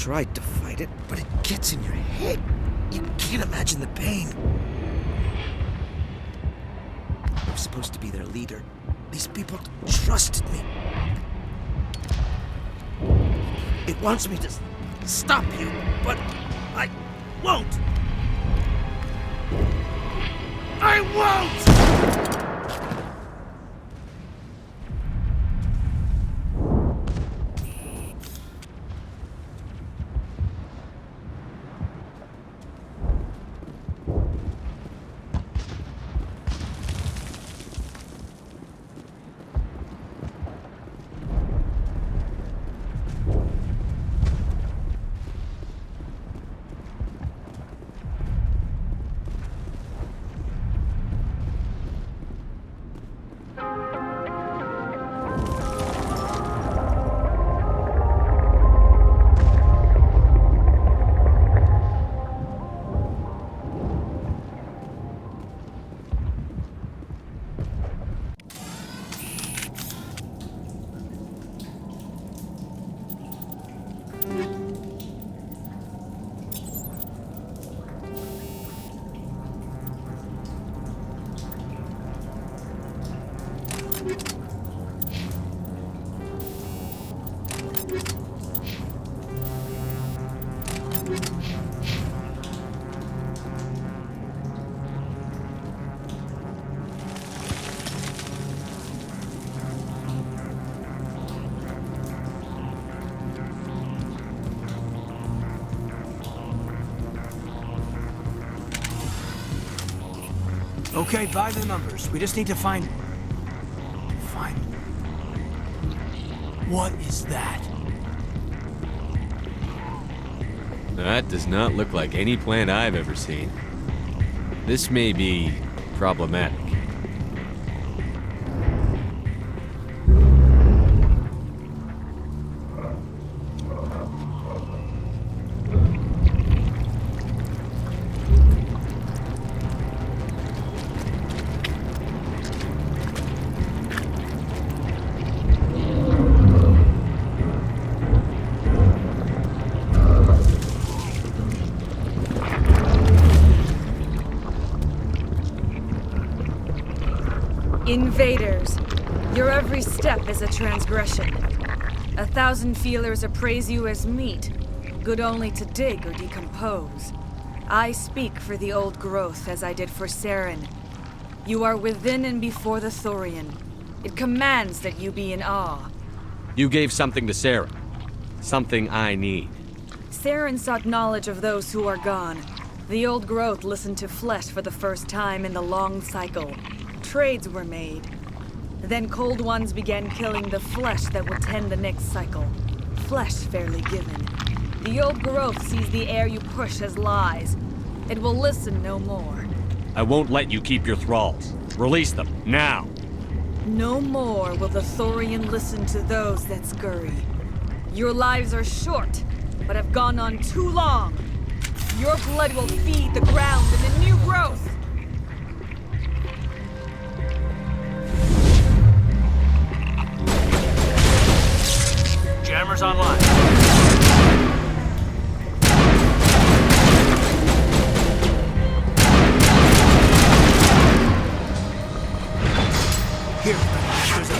tried to fight it, but it gets in your head. You can't imagine the pain. I'm supposed to be their leader. These people trusted me. It wants me to stop you, but I won't. I won't! Okay, by the numbers. We just need to find... What is that? That does not look like any plant I've ever seen. This may be problematic. Invaders, your every step is a transgression. 1,000 feelers appraise you as meat, good only to dig or decompose. I speak for the old growth as I did for Saren. You are within and before the Torian. It commands that you be in awe. You gave something to Sarah. Something I need. Saren sought knowledge of those who are gone. The old growth listened to flesh for the first time in the long cycle. Trades were made. Then cold ones began killing the flesh that will tend the next cycle. Flesh fairly given. The old growth sees the air you push as lies. It will listen no more. I won't let you keep your thralls. Release them, now! No more will the Torian listen to those that scurry. Your lives are short, but have gone on too long. Your blood will feed the ground and the new growth. Jammers online. Here, there's a...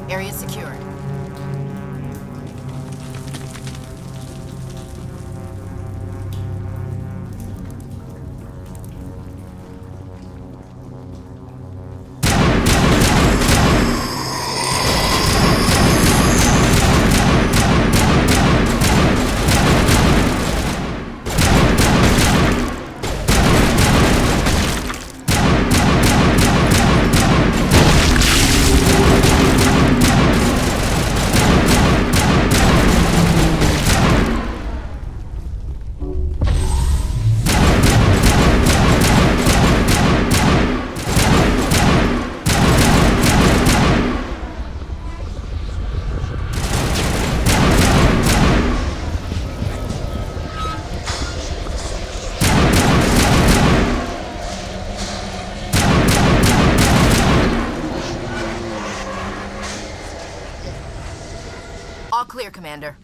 Area secured. All clear, Commander.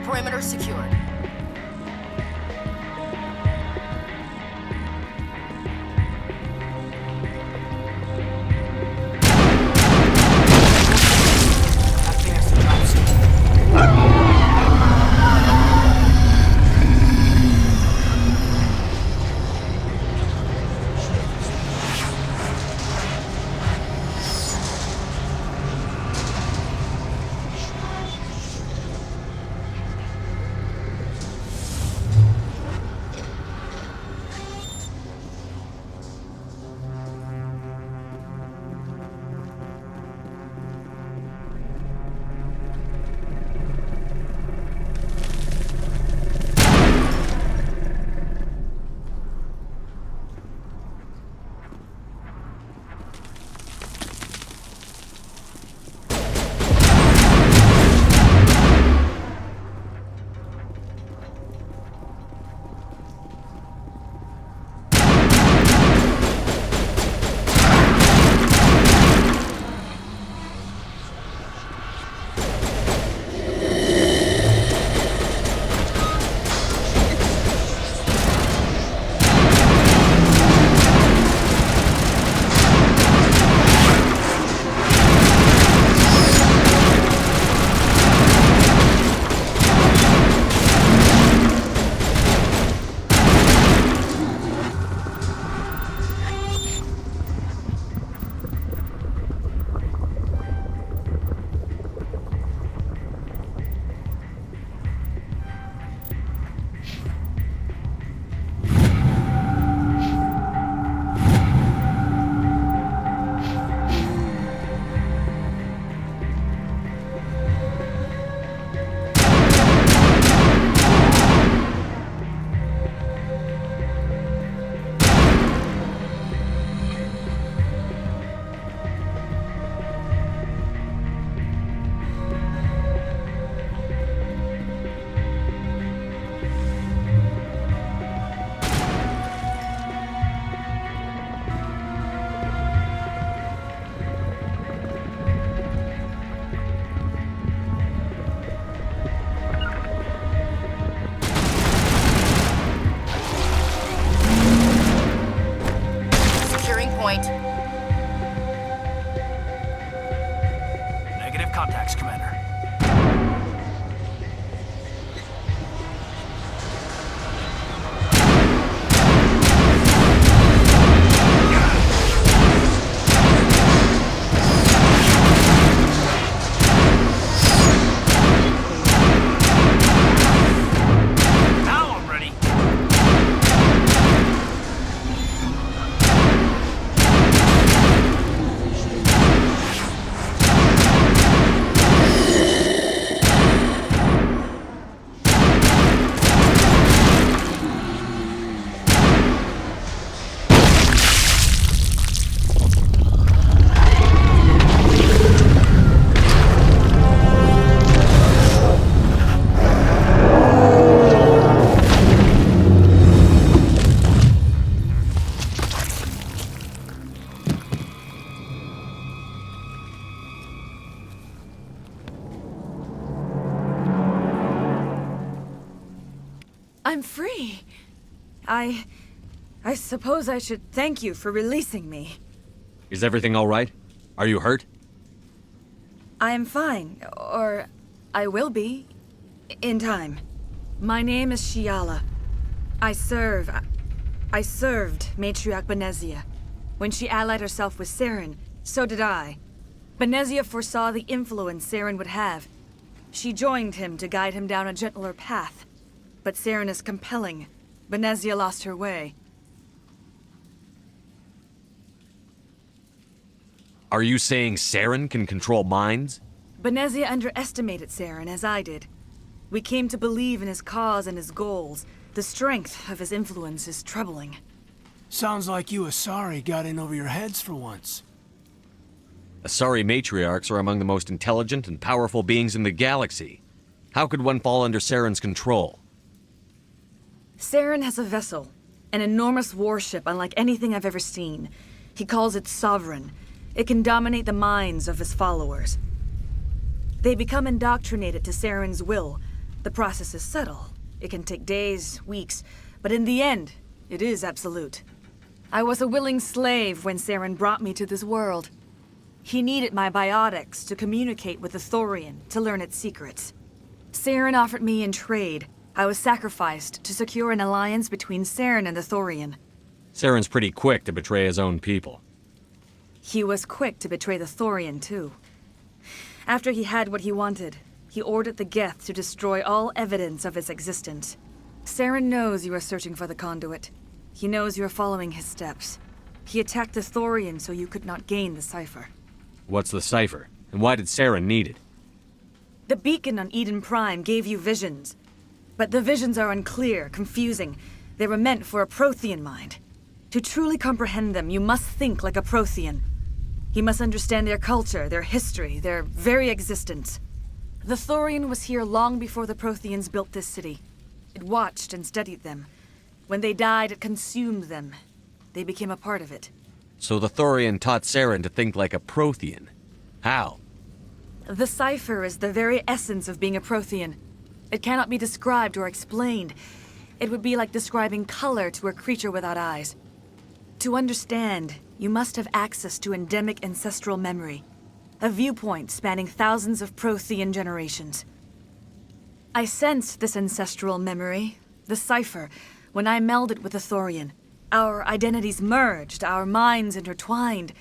Perimeter secured. I'm free. I suppose I should thank you for releasing me. Is everything all right? Are you hurt? I am fine, or I will be, in time. My name is Shiala. I served Matriarch Benezia. When she allied herself with Saren, so did I. Benezia foresaw the influence Saren would have. She joined him to guide him down a gentler path. But Saren is compelling. Benezia lost her way. Are you saying Saren can control minds? Benezia underestimated Saren, as I did. We came to believe in his cause and his goals. The strength of his influence is troubling. Sounds like you Asari got in over your heads for once. Asari matriarchs are among the most intelligent and powerful beings in the galaxy. How could one fall under Saren's control? Saren has a vessel, an enormous warship unlike anything I've ever seen. He calls it Sovereign. It can dominate the minds of his followers. They become indoctrinated to Saren's will. The process is subtle. It can take days, weeks, but in the end, it is absolute. I was a willing slave when Saren brought me to this world. He needed my biotics to communicate with the Thorian, to learn its secrets. Saren offered me in trade. I was sacrificed to secure an alliance between Saren and the Thorian. Saren's pretty quick to betray his own people. He was quick to betray the Thorian, too. After he had what he wanted, he ordered the Geth to destroy all evidence of its existence. Saren knows you are searching for the conduit. He knows you are following his steps. He attacked the Thorian so you could not gain the cipher. What's the cipher? And why did Saren need it? The beacon on Eden Prime gave you visions. But the visions are unclear, confusing. They were meant for a Prothean mind. To truly comprehend them, you must think like a Prothean. You must understand their culture, their history, their very existence. The Thorian was here long before the Protheans built this city. It watched and studied them. When they died, it consumed them. They became a part of it. So the Thorian taught Saren to think like a Prothean. How? The cipher is the very essence of being a Prothean. It cannot be described or explained. It would be like describing color to a creature without eyes. To understand, you must have access to endemic ancestral memory, a viewpoint spanning thousands of Prothean generations. I sensed this ancestral memory, the cipher, when I melded with the Thorian. Our identities merged, our minds intertwined.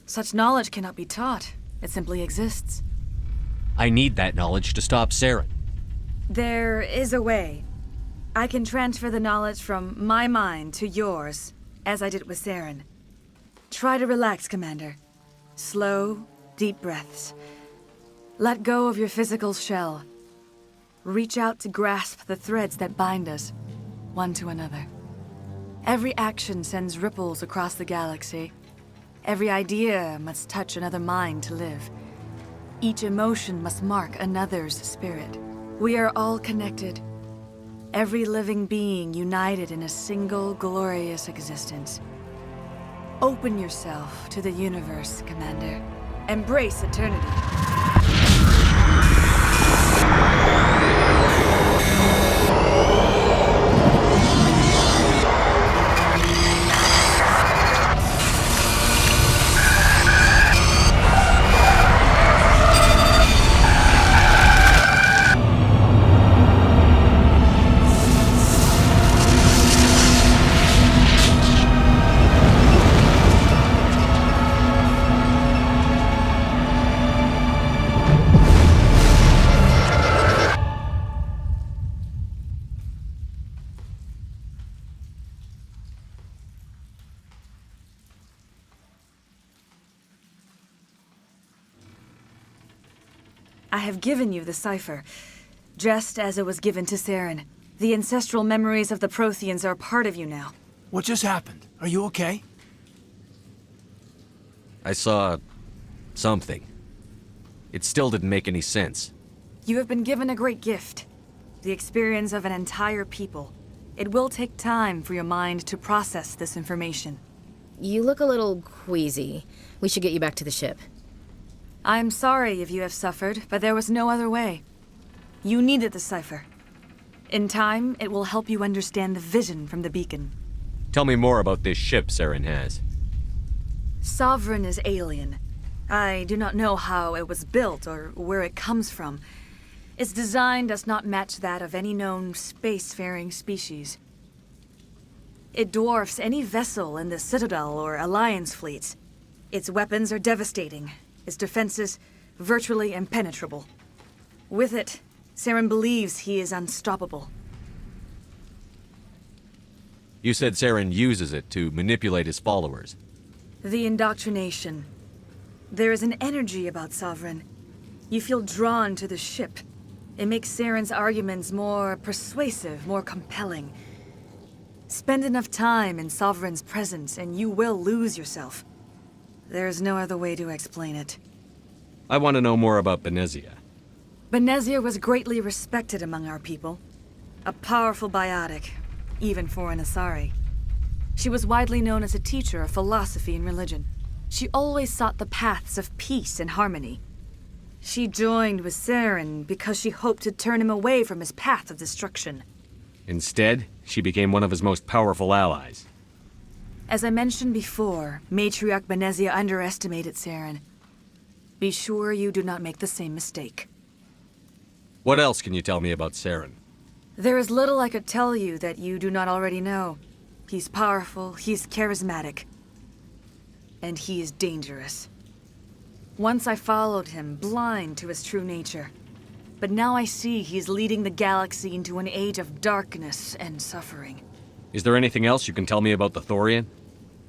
Such knowledge cannot be taught. It simply exists. I need that knowledge to stop Saren. There is a way. I can transfer the knowledge from my mind to yours, as I did with Saren. Try to relax, Commander. Slow, deep breaths. Let go of your physical shell. Reach out to grasp the threads that bind us, one to another. Every action sends ripples across the galaxy. Every idea must touch another mind to live. Each emotion must mark another's spirit. We are all connected. Every living being united in a single glorious existence. Open yourself to the universe, Commander. Embrace eternity. I have given you the cipher, just as it was given to Saren. The ancestral memories of the Protheans are a part of you now. What just happened? Are you okay? I saw something. It still didn't make any sense. You have been given a great gift. The experience of an entire people. It will take time for your mind to process this information. You look a little queasy. We should get you back to the ship. I'm sorry if you have suffered, but there was no other way. You needed the cipher. In time, it will help you understand the vision from the beacon. Tell me more about this ship Saren has. Sovereign is alien. I do not know how it was built or where it comes from. Its design does not match that of any known spacefaring species. It dwarfs any vessel in the Citadel or Alliance fleets. Its weapons are devastating, its defenses virtually impenetrable. With it, Saren believes he is unstoppable. You said Saren uses it to manipulate his followers. The indoctrination. There is an energy about Sovereign. You feel drawn to the ship. It makes Saren's arguments more persuasive, more compelling. Spend enough time in Sovereign's presence and you will lose yourself. There's no other way to explain it. I want to know more about Benezia. Benezia was greatly respected among our people. A powerful biotic, even for an Asari. She was widely known as a teacher of philosophy and religion. She always sought the paths of peace and harmony. She joined with Saren because she hoped to turn him away from his path of destruction. Instead, she became one of his most powerful allies. As I mentioned before, Matriarch Benezia underestimated Saren. Be sure you do not make the same mistake. What else can you tell me about Saren? There is little I could tell you that you do not already know. He's powerful, he's charismatic, and he is dangerous. Once I followed him, blind to his true nature. But now I see he's leading the galaxy into an age of darkness and suffering. Is there anything else you can tell me about the Thorian?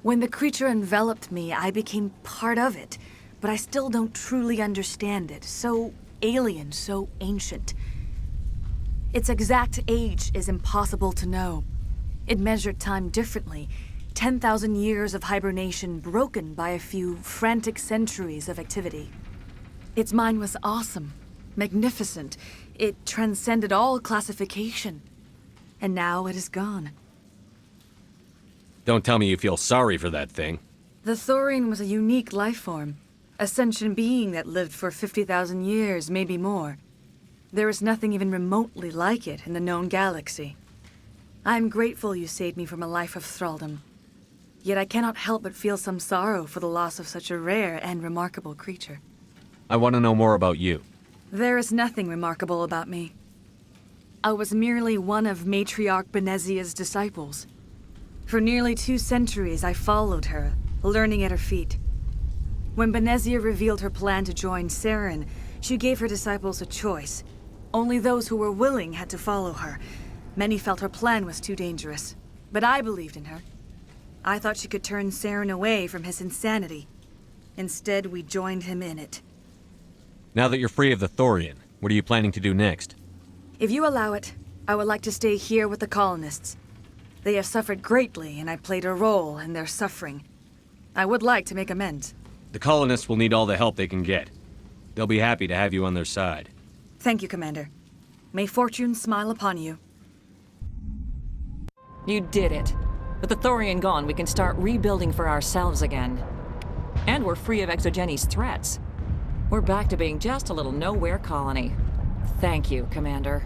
When the creature enveloped me, I became part of it, but I still don't truly understand it. So alien, so ancient. Its exact age is impossible to know. It measured time differently. 10,000 years of hibernation broken by a few frantic centuries of activity. Its mind was awesome, magnificent. It transcended all classification. And now it is gone. Don't tell me you feel sorry for that thing. The Thorian was a unique life form. A sentient being that lived for 50,000 years, maybe more. There is nothing even remotely like it in the known galaxy. I am grateful you saved me from a life of thraldom. Yet I cannot help but feel some sorrow for the loss of such a rare and remarkable creature. I want to know more about you. There is nothing remarkable about me. I was merely one of Matriarch Benezia's disciples. For nearly 2 centuries I followed her, learning at her feet. When Benezia revealed her plan to join Saren, she gave her disciples a choice. Only those who were willing had to follow her. Many felt her plan was too dangerous, but I believed in her. I thought she could turn Saren away from his insanity. Instead, we joined him in it. Now that you're free of the Thorian, what are you planning to do next? If you allow it, I would like to stay here with the colonists. They have suffered greatly, and I played a role in their suffering. I would like to make amends. The colonists will need all the help they can get. They'll be happy to have you on their side. Thank you, Commander. May fortune smile upon you. You did it. With the Thorian gone, we can start rebuilding for ourselves again. And we're free of Exogenes' threats. We're back to being just a little nowhere colony. Thank you, Commander.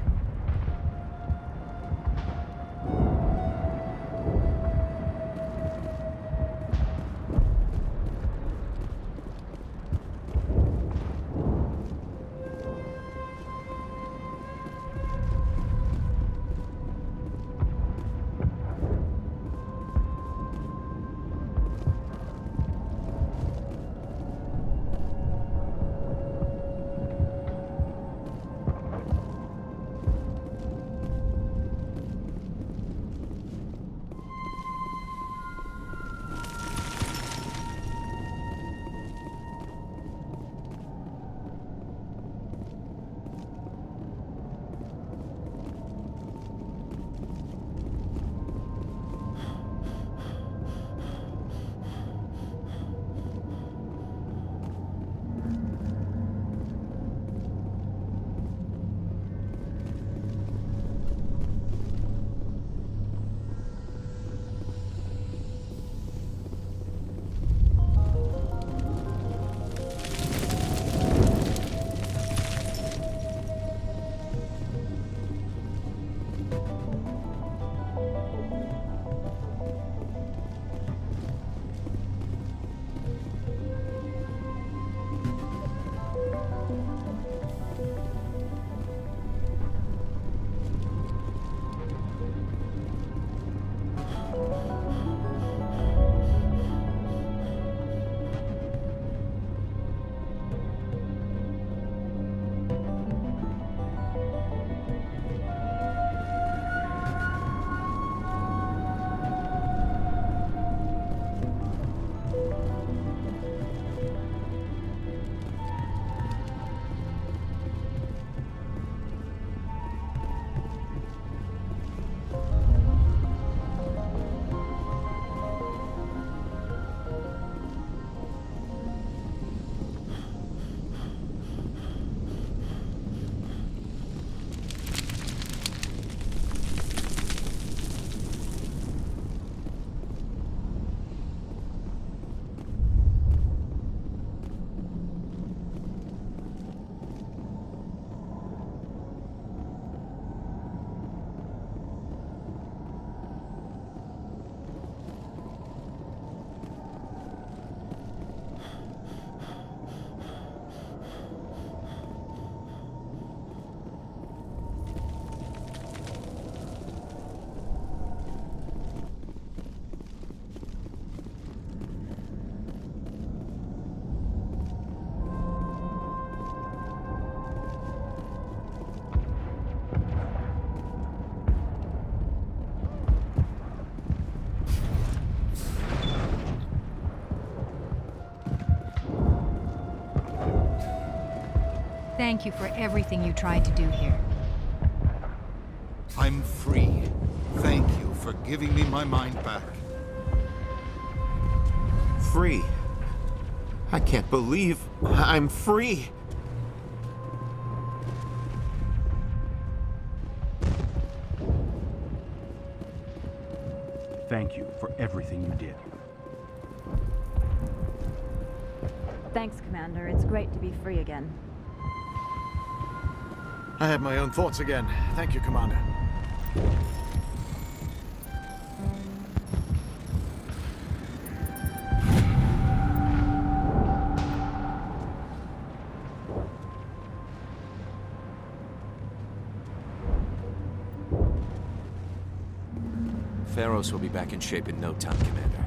thank you for everything you tried to do here. I'm free. Thank you for giving me my mind back. Free? I can't believe I'm free. Thank you for everything you did. Thanks, Commander. It's great to be free again. I had my own thoughts again. Thank you, Commander. Pharaohs will be back in shape in no time, Commander.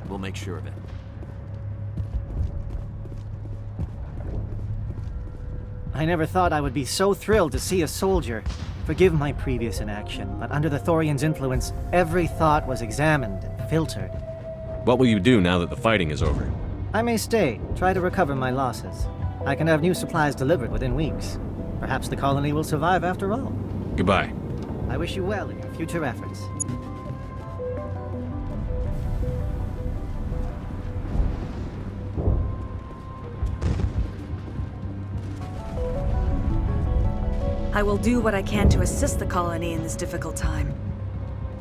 We'll make sure of it. I never thought I would be so thrilled to see a soldier. Forgive my previous inaction, but under the Thorian's influence, every thought was examined and filtered. What will you do now that the fighting is over? I may stay, try to recover my losses. I can have new supplies delivered within weeks. Perhaps the colony will survive after all. Goodbye. I wish you well in your future efforts. I will do what I can to assist the colony in this difficult time.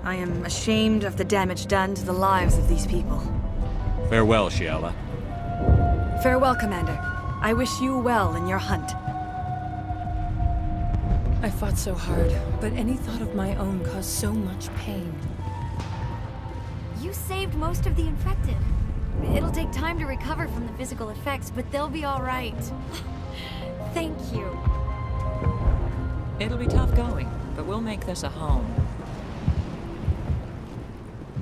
I am ashamed of the damage done to the lives of these people. Farewell, Shiala. Farewell, Commander. I wish you well in your hunt. I fought so hard, but any thought of my own caused so much pain. You saved most of the infected. It'll take time to recover from the physical effects, but they'll be all right. Thank you. It'll be tough going, but we'll make this a home.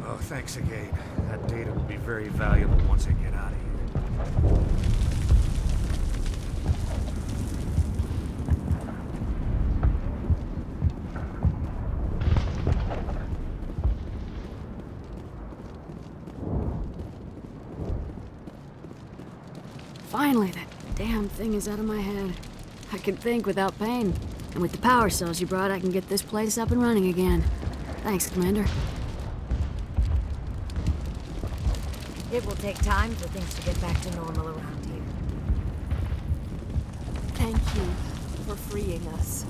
Oh, thanks again. That data will be very valuable once I get out of here. Finally, that damn thing is out of my head. I can think without pain. And with the power cells you brought, I can get this place up and running again. Thanks, Commander. It will take time for things to get back to normal around here. Thank you for freeing us.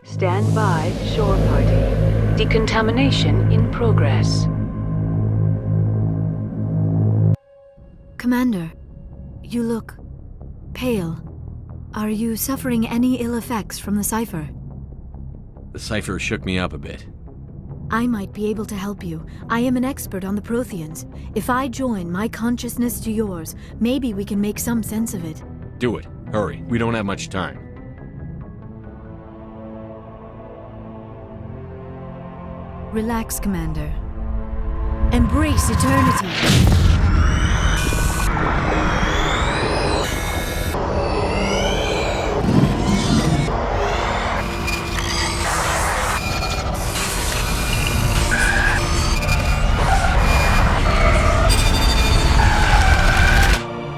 Stand by, shore party. Decontamination in progress. Commander, you look pale. Are you suffering any ill effects from the cipher? The cipher shook me up a bit. I might be able to help you. I am an expert on the Protheans. If I join my consciousness to yours, maybe we can make some sense of it. Do it. Hurry. We don't have much time. Relax, Commander. Embrace eternity.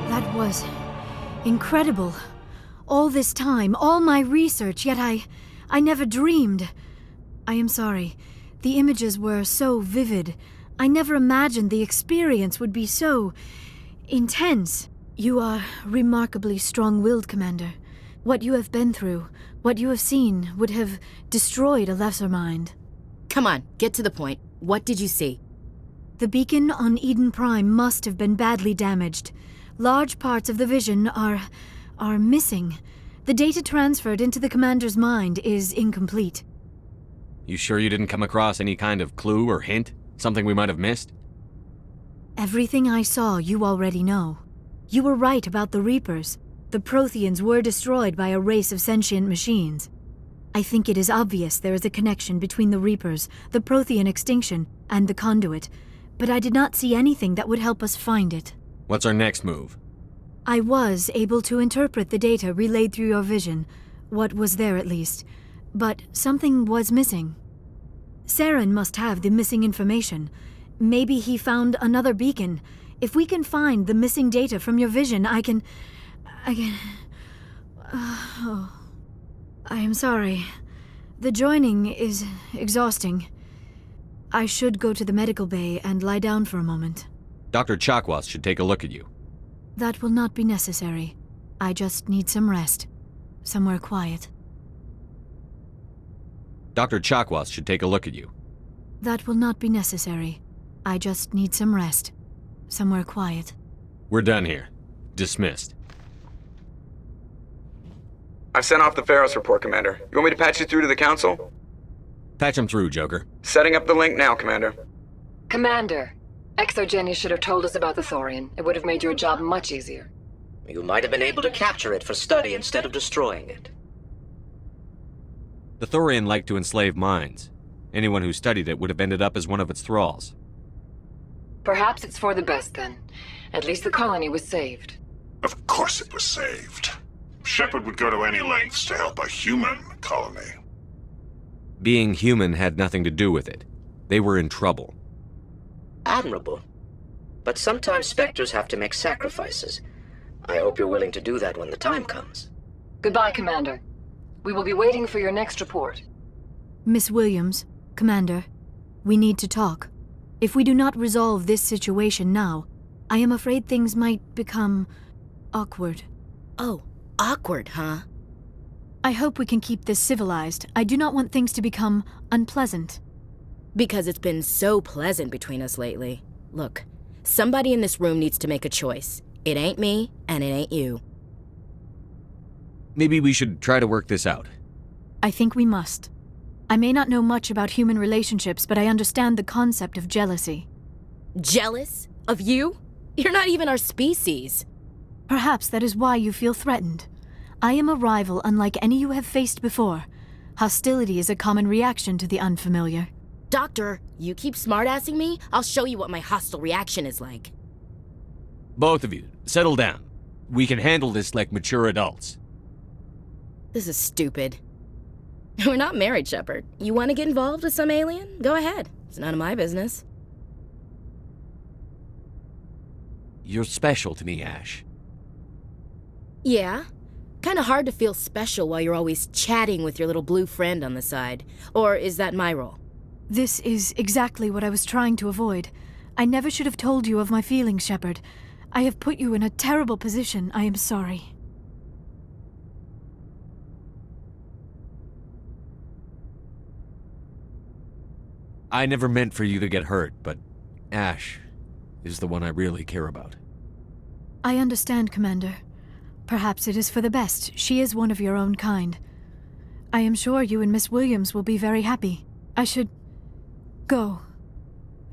That was incredible. All this time, all my research, yet I never dreamed. I am sorry. The images were so vivid. I never imagined the experience would be so intense. You are remarkably strong-willed, Commander. What you have been through, what you have seen, would have destroyed a lesser mind. Come on, get to the point. What did you see? The beacon on Eden Prime must have been badly damaged. Large parts of the vision are missing. The data transferred into the commander's mind is incomplete. You sure you didn't come across any kind of clue or hint? Something we might have missed? Everything I saw you already know. You were right about the Reapers. The Protheans were destroyed by a race of sentient machines. I think it is obvious there is a connection between the Reapers, the Prothean extinction, and the Conduit, but I did not see anything that would help us find it. What's our next move? I was able to interpret the data relayed through your vision, what was there at least, but something was missing. Saren must have the missing information. Maybe he found another beacon. If we can find the missing data from your vision, I can... I am sorry. The joining is exhausting. I should go to the medical bay and lie down for a moment. Dr. Chakwas should take a look at you. That will not be necessary. I just need some rest. Somewhere quiet. Dr. Chakwas should take a look at you. That will not be necessary. I just need some rest. Somewhere quiet. We're done here. Dismissed. I've sent off the Pharos report, Commander. You want me to patch you through to the Council? Patch him through, Joker. Setting up the link now, Commander. Commander, Exogeny should have told us about the Thorian. It would have made your job much easier. You might have been able to capture it for study instead of destroying it. The Thorian liked to enslave minds. Anyone who studied it would have ended up as one of its thralls. Perhaps it's for the best then. At least the colony was saved. Of course it was saved. Shepard would go to any lengths to help a human colony. Being human had nothing to do with it. They were in trouble. Admirable. But sometimes Spectres have to make sacrifices. I hope you're willing to do that when the time comes. Goodbye, Commander. We will be waiting for your next report. Miss Williams, Commander, we need to talk. If we do not resolve this situation now, I am afraid things might become awkward. Oh, awkward, huh? I hope we can keep this civilized. I do not want things to become unpleasant. Because it's been so pleasant between us lately. Look, somebody in this room needs to make a choice. It ain't me, and it ain't you. Maybe we should try to work this out. I think we must. I may not know much about human relationships, but I understand the concept of jealousy. Jealous? Of you? You're not even our species. Perhaps that is why you feel threatened. I am a rival unlike any you have faced before. Hostility is a common reaction to the unfamiliar. Doctor, you keep smartassing me, I'll show you what my hostile reaction is like. Both of you, settle down. We can handle this like mature adults. This is stupid. We're not married, Shepard. You want to get involved with some alien? Go ahead. It's none of my business. You're special to me, Ash. Yeah. Kinda hard to feel special while you're always chatting with your little blue friend on the side. Or is that my role? This is exactly what I was trying to avoid. I never should have told you of my feelings, Shepard. I have put you in a terrible position. I am sorry. I never meant for you to get hurt, but Ash is the one I really care about. I understand, Commander. Perhaps it is for the best. She is one of your own kind. I am sure you and Miss Williams will be very happy. I should go.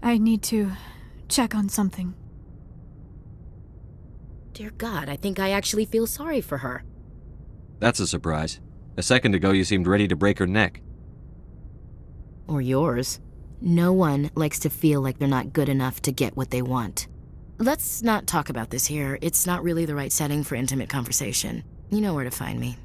I need to check on something. Dear God, I think I actually feel sorry for her. That's a surprise. A second ago you seemed ready to break her neck. Or yours. No one likes to feel like they're not good enough to get what they want. Let's not talk about this here. It's not really the right setting for intimate conversation. You know where to find me.